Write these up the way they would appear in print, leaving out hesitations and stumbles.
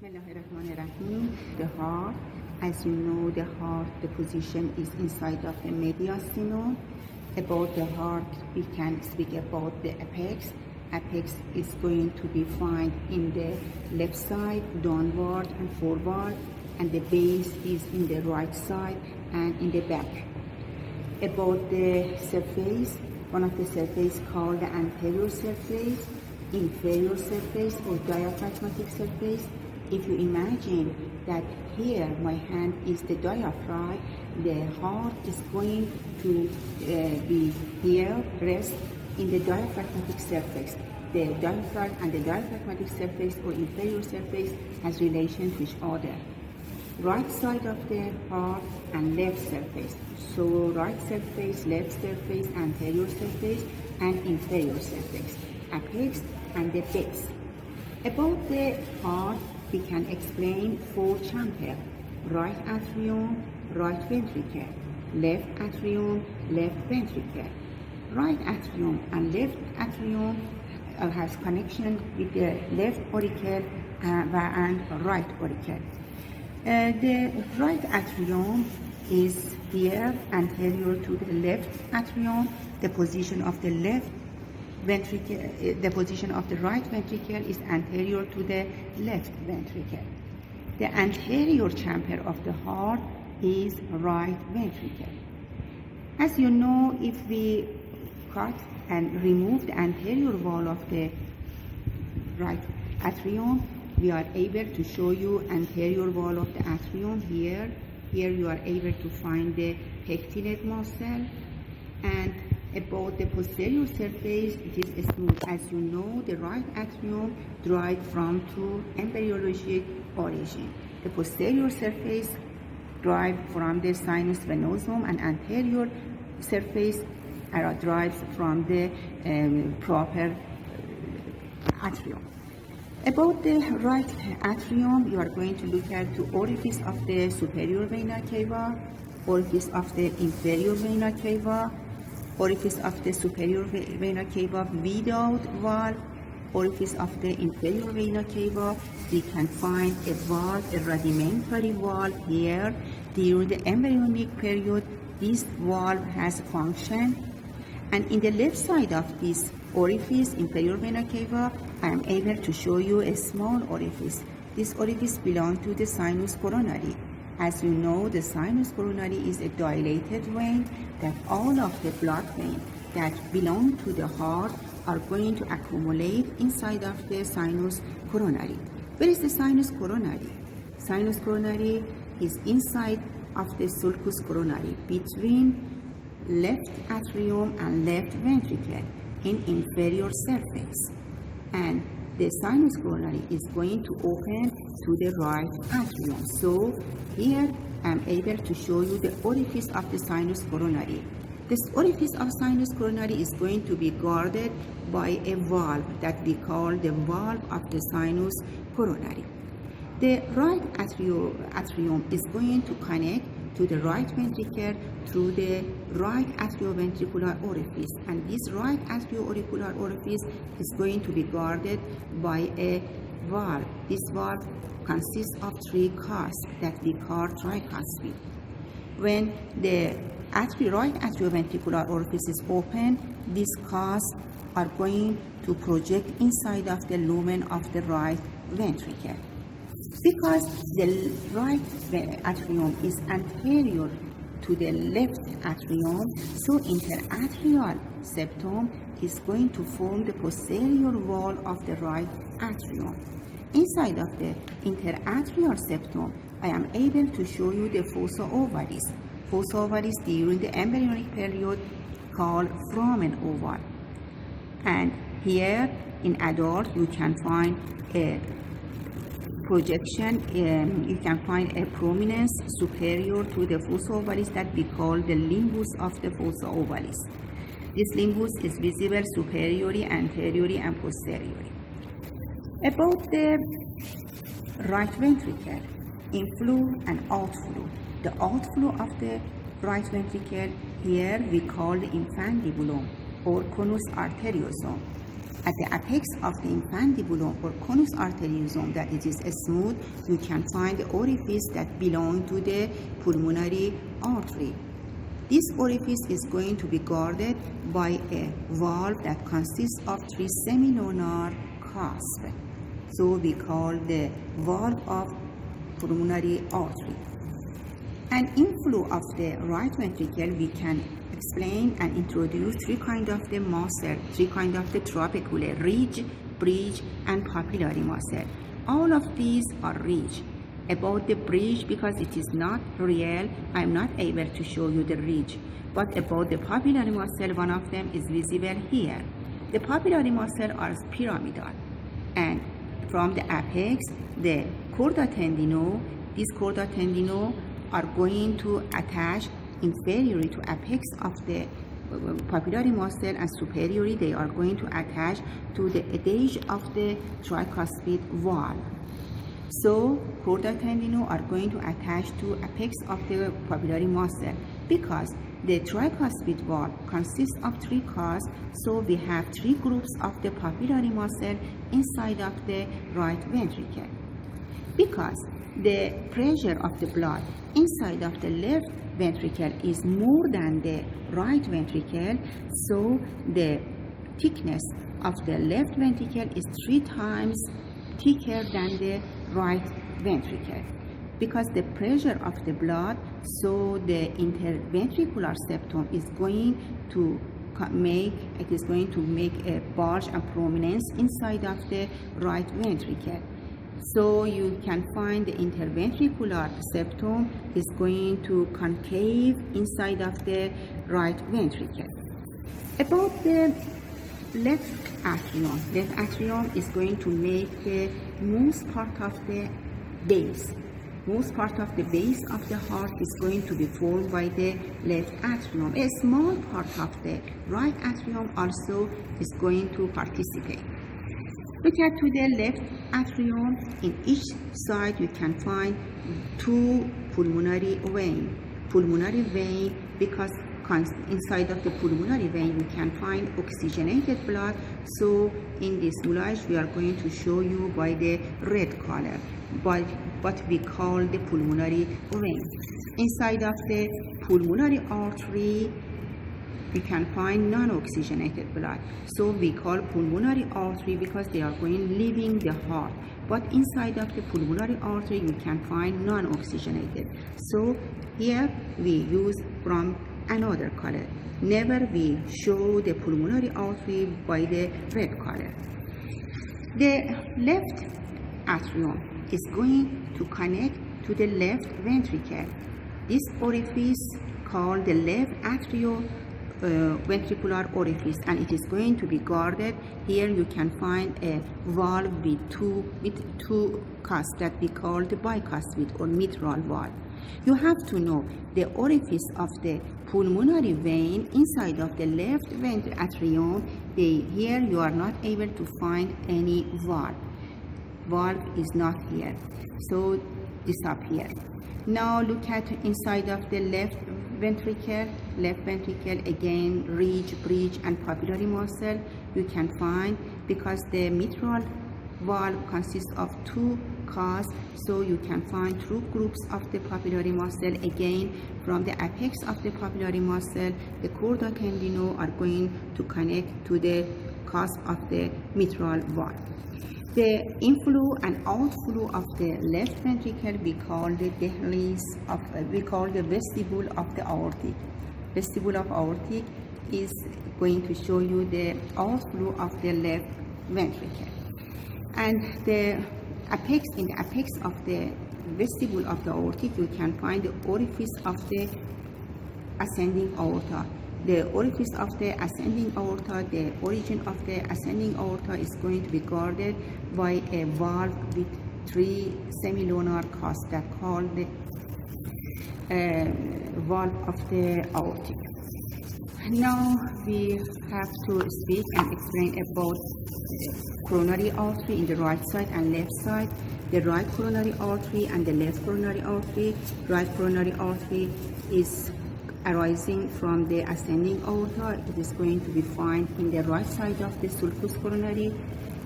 Bismillahirrahmanirrahim. The heart, as you know, the heart, the position is inside of the mediastinum. About the heart, we can speak about the apex. Apex is going to be found in the left side, downward and forward, and the base is in the right side and in the back. About the surface, one of the surface called the anterior surface, inferior surface or diaphragmatic surface. If you imagine that here my hand is the diaphragm, the heart is going to be here, rest in the diaphragmatic surface. The diaphragm and the diaphragmatic surface or inferior surface has relation to each other. Right side of the heart and left surface. So right surface, left surface, anterior surface and inferior surface. Apex and the base. About the heart, we can explain four chambers: right atrium, right ventricle, left atrium, left ventricle. Right atrium and left atrium has connection with the left auricle and right auricle. The right atrium is here, anterior to the left atrium. The position of the left ventricle, the position of the right ventricle is anterior to the left ventricle. The anterior chamber of the heart is right ventricle. As you know, if we cut and remove the anterior wall of the right atrium, we are able to show you anterior wall of the atrium here. Here you are able to find the pectinate muscle. And about the posterior surface, it is smooth. As you know, the right atrium derived from two embryologic origin. The posterior surface derived from the sinus venosum, and anterior surface derives from the proper atrium. About the right atrium, you are going to look at the orifice of the superior vena cava, orifice of the inferior vena cava, orifice of the superior vena cava without valve, orifice of the inferior vena cava. We can find a valve, a rudimentary valve here. During the embryonic period, this valve has function. And in the left side of this orifice, inferior vena cava, I am able to show you a small orifice. This orifice belongs to the sinus coronary. As you know, the sinus coronary is a dilated vein that all of the blood veins that belong to the heart are going to accumulate inside of the sinus coronary. Where is the sinus coronary? Sinus coronary is inside of the sulcus coronary, between left atrium and left ventricle in inferior surface. And the sinus coronary is going to open to the right atrium. So here I am able to show you the orifice of the sinus coronary. This orifice of sinus coronary is going to be guarded by a valve that we call the valve of the sinus coronary. The right atrium is going to connect to the right ventricle through the right atrioventricular orifice, and this right atrioauricular orifice is going to be guarded by a valve. This valve consists of three cusps that we call tricuspid. When the right atrioventricular orifice is open, these cusps are going to project inside of the lumen of the right ventricle. Because the right atrium is anterior to the left atrium, so interatrial septum is going to form the posterior wall of the right atrium. Inside of the interatrial septum, I am able to show you the fossa ovalis. Fossa ovalis during the embryonic period called foramen oval. And here in adult, you can find a projection, you can find a prominence superior to the fossa ovalis that we call the limbus of the fossa ovalis. This limbus is visible superiorly, anteriorly, and posteriorly. About the right ventricle, inflow and outflow. The outflow of the right ventricle, here we call the infundibulum or conus arteriosum. At the apex of the infundibulum or conus arteriosum, that it is smooth, you can find the orifice that belongs to the pulmonary artery. This orifice is going to be guarded by a valve that consists of 3 semilunar cusps. So we call the valve of pulmonary artery. An inflow of the right ventricle, we can explain and introduce 3 kinds of the muscle, 3 kinds of the trabecular, ridge, bridge, and papillary muscle. All of these are ridge. About the bridge, because it is not real, I am not able to show you the ridge. But about the papillary muscle, one of them is visible here. The papillary muscle are pyramidal, and from the apex, the chorda tendino, these chorda tendino are going to attach inferiorly to apex of the papillary muscle, and superiorly they are going to attach to the edge of the tricuspid valve. So chorda tendino are going to attach to apex of the papillary muscle because the tricuspid valve consists of 3 cusps, so we have 3 groups of the papillary muscle inside of the right ventricle. Because the pressure of the blood inside of the left ventricle is more than the right ventricle, so the thickness of the left ventricle is 3 times thicker than the right ventricle. Because the pressure of the blood, so the interventricular septum is going to make a bulge and prominence inside of the right ventricle. So you can find the interventricular septum is going to concave inside of the right ventricle. About the left atrium is going to make the most part of the base. Most part of the base of the heart is going to be formed by the left atrium. A small part of the right atrium also is going to participate. Look at to the left atrium. In each side you can find 2 pulmonary veins. Pulmonary vein, because inside of the pulmonary vein you can find oxygenated blood. So in this slide we are going to show you by the red color, by what we call the pulmonary vein. Inside of the pulmonary artery we can find non-oxygenated blood. So we call pulmonary artery because they are going leaving the heart. But inside of the pulmonary artery we can find non-oxygenated. So here we use from another color. Never we show the pulmonary artery by the red color. The left atrium is going to connect to the left ventricle. This orifice called the left ventricular orifice, and it is going to be guarded. Here you can find a valve with two cusps that we call the bicuspid or mitral valve. You have to know the orifice of the pulmonary vein inside of the left atrium. Here you are not able to find any valve. Valve is not here, so disappear. Now look at inside of the left ventricle. Left ventricle, again, ridge, bridge, and papillary muscle you can find, because the mitral valve consists of 2 cusps, so you can find 2 groups of the papillary muscle. Again, from the apex of the papillary muscle, the chorda tendino are going to connect to the cusp of the mitral valve. The inflow and outflow of the left ventricle we call the vestibule of the aortic. Vestibule of aortic is going to show you the outflow of the left ventricle. And in the apex of the vestibule of the aortic you can find the orifice of the ascending aorta. The orifice of the ascending aorta, the origin of the ascending aorta is going to be guarded by a valve with 3 semilunar cusps that called the valve of the aortic. Now we have to speak and explain about coronary artery in the right side and left side. The right coronary artery and the left coronary artery. Right coronary artery is arising from the ascending aorta. It is going to be found in the right side of the sulcus coronary.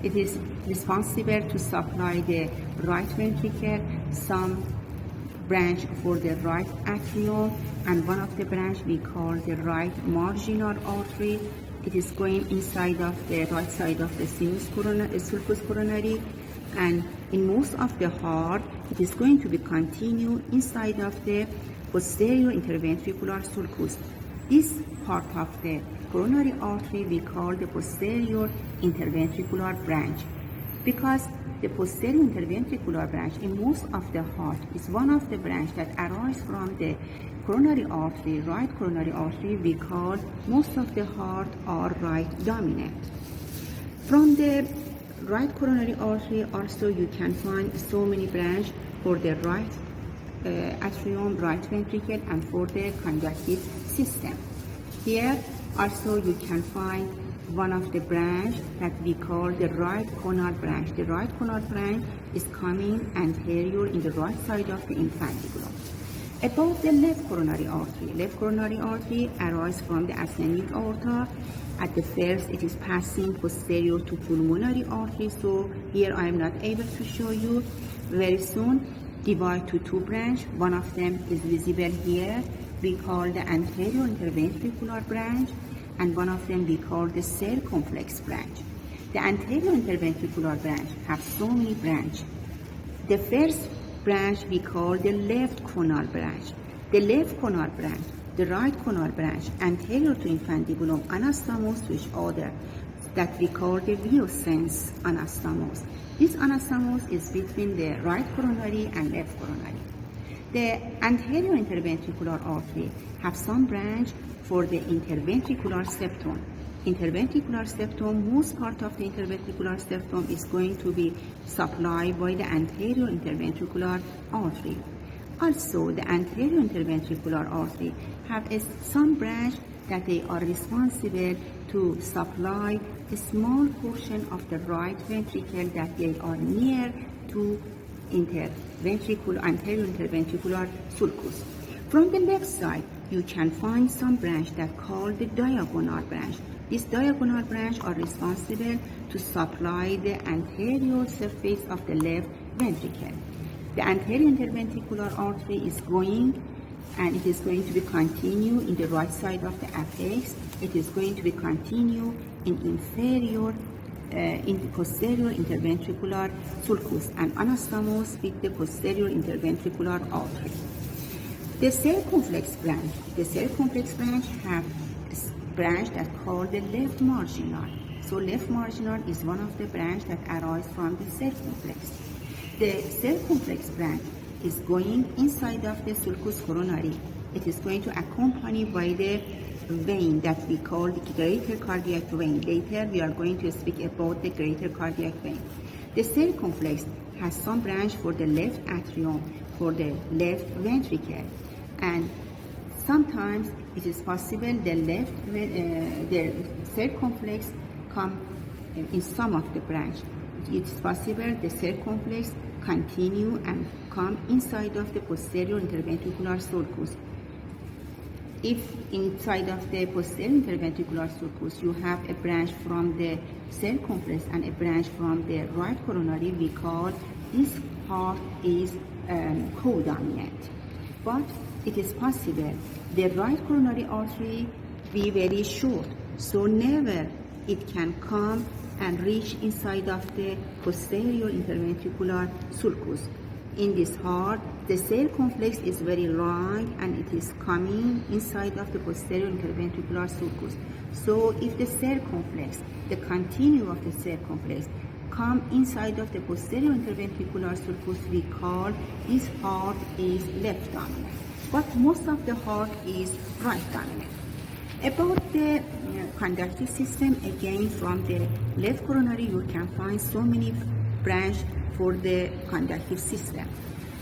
It is responsible to supply the right ventricle, some branch for the right atrium, and one of the branch we call the right marginal artery. It is going inside of the right side of the sulcus coronary, and in most of the heart, it is going to be continue inside of the posterior interventricular sulcus. This part of the coronary artery we call the posterior interventricular branch, because the posterior interventricular branch in most of the heart is one of the branch that arise from the coronary artery, right coronary artery. We call most of the heart are right dominant. From the right coronary artery also you can find so many branch for the right atrium, right ventricle, and for the conductive system. Here also you can find one of the branch that we call the right conal branch. The right conal branch is coming anterior in the right side of the infundibulum. About the left coronary artery arises from the ascending aorta. At the first, it is passing posterior to pulmonary artery, so here I am not able to show you. Very soon, divide to two branches. One of them is visible here. We call the anterior interventricular branch, and one of them we call the circumflex branch. The anterior interventricular branch have so many branches. The first branch we call the left conal branch. The left conal branch, the right conal branch, anterior to infundibulum, anastomose to each other, that we call the Vieuxens anastomose. This anastomose is between the right coronary and left coronary. The anterior interventricular artery have some branch for the interventricular septum. Interventricular septum, most part of the interventricular septum is going to be supplied by the anterior interventricular artery. Also, the anterior interventricular artery have some branch that they are responsible to supply a small portion of the right ventricle that they are near to anterior interventricular sulcus. From the left side, you can find some branch that called the diagonal branch. This diagonal branch are responsible to supply the anterior surface of the left ventricle. The anterior interventricular artery is going, and it is going to be continue in the right side of the apex. It is going to be continue in inferior, in the posterior interventricular sulcus and anastomose with the posterior interventricular artery. The circumflex branch have a branch that called the left marginal. So left marginal is one of the branch that arise from the circumflex. The circumflex branch is going inside of the sulcus coronary. It is going to accompany by the vein that we call the greater cardiac vein. Later we are going to speak about the greater cardiac vein. The circumflex has some branch for the left atrium, for the left ventricle, and sometimes it is possible the circumflex come in some of the branch. It is possible the circumflex continue and come inside of the posterior interventricular sulcus. If inside of the posterior interventricular sulcus you have a branch from the circumflex and a branch from the right coronary, we call this part is codominant. But it is possible the right coronary artery be very short, so never it can come and reach inside of the posterior interventricular sulcus. In this heart, the circumflex is very long and it is coming inside of the posterior interventricular sulcus. So if the circumflex, the continue of the circumflex, come inside of the posterior interventricular sulcus, we call this heart is left dominant. But most of the heart is right dominant. About the conductive system, again from the left coronary you can find so many branch for the conductive system.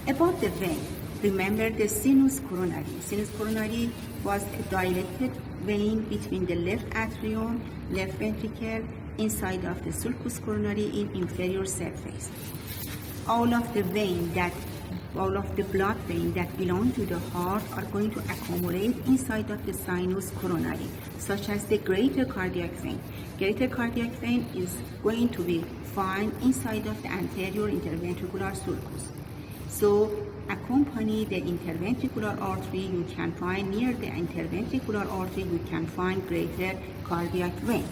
About the vein, remember the sinus coronary. Sinus coronary was a dilated vein between the left atrium, left ventricle, inside of the sulcus coronary in inferior surface. All of the vein that all of the blood veins that belong to the heart are going to accumulate inside of the sinus coronary, such as the greater cardiac vein. Greater cardiac vein is going to be found inside of the anterior interventricular sulcus. So accompany the interventricular artery, you can find near the interventricular artery, you can find greater cardiac vein.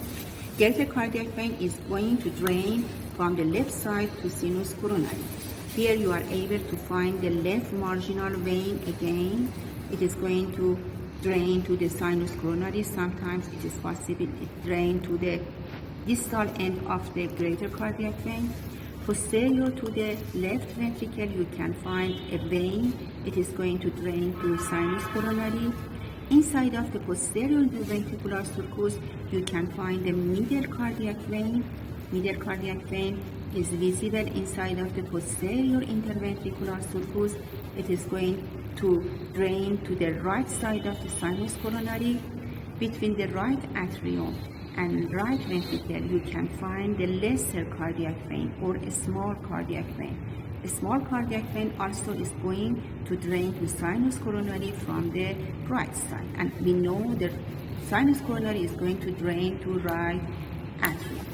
Greater cardiac vein is going to drain from the left side to sinus coronary. Here you are able to find the left marginal vein again. It is going to drain to the sinus coronary. Sometimes it is possible it drain to the distal end of the greater cardiac vein. Posterior to the left ventricle, you can find a vein. It is going to drain to sinus coronary. Inside of the posterior ventricular sulcus, you can find the middle cardiac vein. Middle cardiac vein is visible inside of the posterior interventricular sulcus. It is going to drain to the right side of the sinus coronary. Between the right atrium and right ventricle, you can find the lesser cardiac vein or a small cardiac vein. A small cardiac vein also is going to drain to sinus coronary from the right side. And we know the sinus coronary is going to drain to right atrium.